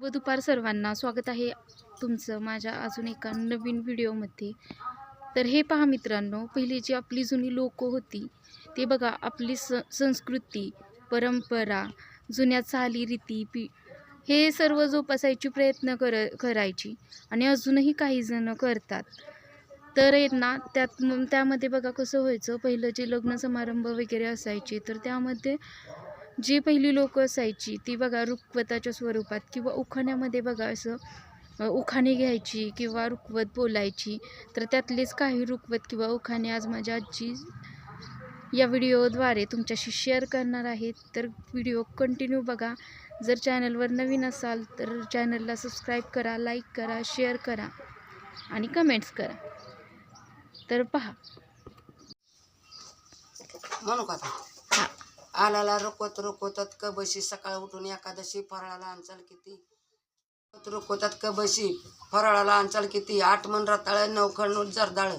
शुभ दुपार सर्वांना. स्वागत आहे तुमचं माझ्या अजून एका नवीन व्हिडिओमध्ये. तर हे पहा मित्रांनो, पहिली जी आपली जुनी लोकं होती ते बघा, आपली संस्कृती, परंपरा, जुन्या चालीरीती हे सर्व जोपासायची प्रयत्न करायची आणि अजूनही काही जण करतात. तर आहेत ना, त्यामध्ये बघा कसं व्हायचं, पहिलं जे लग्न समारंभ वगैरे असायचे तर त्यामध्ये जी पहिली लोकं असायची ती बघा रुखवताच्या स्वरूपात किंवा उखाण्यामध्ये बघा असं उखाणे घ्यायची किंवा रुखवत बोलायची. तर त्यातलेच काही रुखवत किंवा उखाणे आज माझ्या आजी या व्हिडिओद्वारे तुमच्याशी शेअर करणार आहेत. तर व्हिडिओ कंटिन्यू बघा. जर चॅनलवर नवीन असाल तर चॅनलला सबस्क्राईब करा, लाईक करा, शेअर करा आणि कमेंट्स करा. तर पहा. म्हणू का आलाला रोकत रोकतात क बशी, सकाळ उठून एकादशी फराळाला अंचाल किती. रोकतात क बशी, फराळाला अंचाल किती. 8 मन रताळ 9 खंड जरदाळ,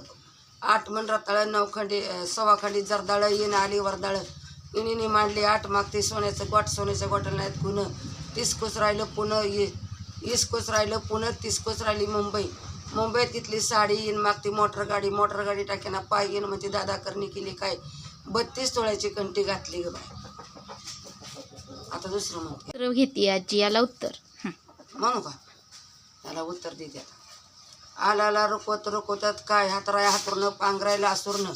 8 मन रताळ 9 खंडी सवाखंडी जरदाळ. येण आली वरदाळ, इनिनी मांडली 8 मागते सोन्याचं गोट, सोन्याच्या गोटाला नाहीत गुण. 30 कोस राहिलं पुणे 20 कोस राहिलं पुणे, 30 कोस राहिली मुंबई. मुंबईत तिथली साडी येईन मागती मोटर गाडी, मोटर गाडी टाक्याना पाय येईन म्हणजे दादा करणी केली काय. 32 तोळ्याची कंठी घातली ग बाय. आता दुसरं म्हणते घेते आजी याला उत्तर. म्हणू का, त्याला उत्तर देते. आलाला रोकत रोकतात काय, हातराय हातरून पांघरायला आसुरनं.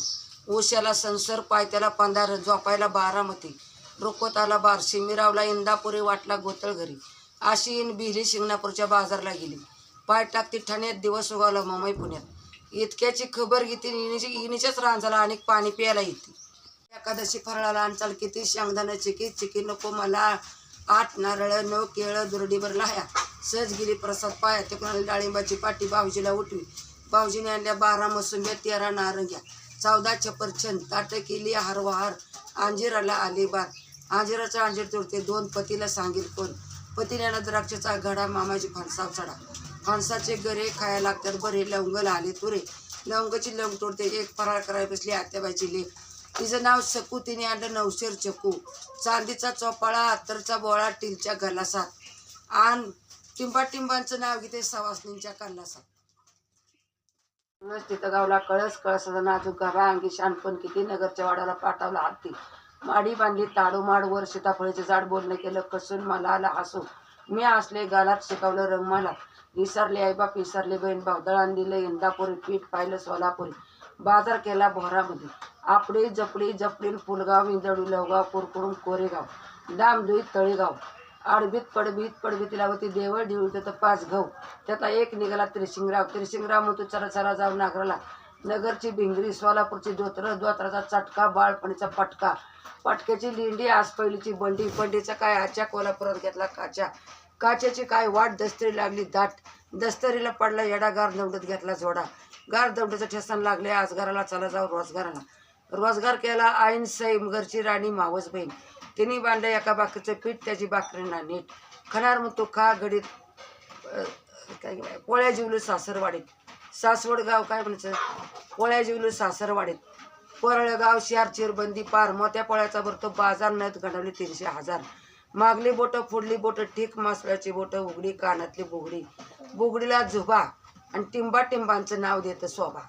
उशाला संसर पायत्याला पांधार, झोपायला बारामती. रोकत आला बारशी, मिरावला इंदापुरी, वाटला गोतळ घरी. अशी इन बिहली शिंगणापूरच्या बाजारला गेली. पाय टाकती ठाण्यात, दिवस उगावला मुंबई पुण्यात. इतक्याची खबर घेते इनीच्याच रांजाला आणि पाणी प्यायला येते. एकादशी फराळाला अंचाल किती, शेंगदाणा चिकी चिकी नको मला. 8 नारळ 9 केळं दुरडीभर लाह्या. सहज गेली प्रसाद पाया, ते कोणाला डाळिंबाची पाटी भाऊजीला उठवी. भाऊजीने आणल्या 12 मोसंब्या 13 नारंग्या, 14 छपरछंद. ताट केली हारवाहार, अंजिराला आली बार. अंजिराचा अंजीर तोडते 2 पतीला सांगील कोण. पतीने आणला द्राक्षाचा घडा, मामाची फणसाव चढा. फणसाचे गरे खायला लागतात बरे, लवंगला आले तुरे. लवंगाची लवंग तोडते, एक फराळ करायला बसली आत्याबाईची लेक. तिचं नाव सकू, तिने आणलं 9 चकू. चांदीचा चोपाळा, अत्तरचा बोळा, टिलच्या गलासात. आण टिंबाटिंबांचं नाव घेते सवासनींच्या कल्लासात. तिथं गावला कळस, कळसाचा नाजूक गाभा, अंगी शानपण किती. नगरच्या वाड्याला पाठवला हत्ती, माडी बांधली ताडोमाड. वर सीताफळीचे झाड, बोलणं केलं कसून, मला आला हसू. मी असले गालात शिकवलं रंग मला. विसरले आईबाप विसरले बहीण भाऊ, दळण दिलं इंदापुरी, पीठ पाहिलं सोलापुरी. बाजार केला भोरामध्ये, आपडी जपडी जपडीन फुलगाव, इंजळी लवगाव, कुरकुरून कोरेगाव, डामदुई तळेगाव. आडबीत पडबीत लावती, देवळ डिवळ तर 5 गहू. त्यातला एक निघाला त्रिशिंगराव म्हणतो चला चला जाऊ नागराला. नगरची भिंगरी, सोलापूरची धोतर, धोतराचा चटका, बाळपणीचा पटका. पटक्याची लिंडी, आज पहिलीची बंडी. बंडीचा काय आच्या, कोल्हापुरात घेतला काच्या. काच्याची काय वाट, दस्तरी लागली दाट. दस्तरीला पडला येडा, गार दौडत घेतला जोडा. गार दौडीचं ठेसन लागले, आज घराला चला जाऊ रोजगाराला. रोजगार केला आईन सैम, घरची राणी मावस बहीण. तिने बांधलं एका बाकरीचं पीठ, त्याची बाकरींना नीट. खणार म्हणतो खा घडीत काय पोळ्या जिवलं सासरवाडीत. सासवड गाव काय म्हणायचं, पोळ्या जिवलं सासरवाडीत. परळगाव शहर चिरबंदी पार, मोत्या पोळ्याचा भरतो बाजार. नथ घडवली 300,000. मागली बोटं फुडली बोटं ठीक, मासळ्याची बोटं उघडी, कानातली बुगडी. बुगडीला झुबा आणि टिंबाटिंबांचं नाव देतं शोभा.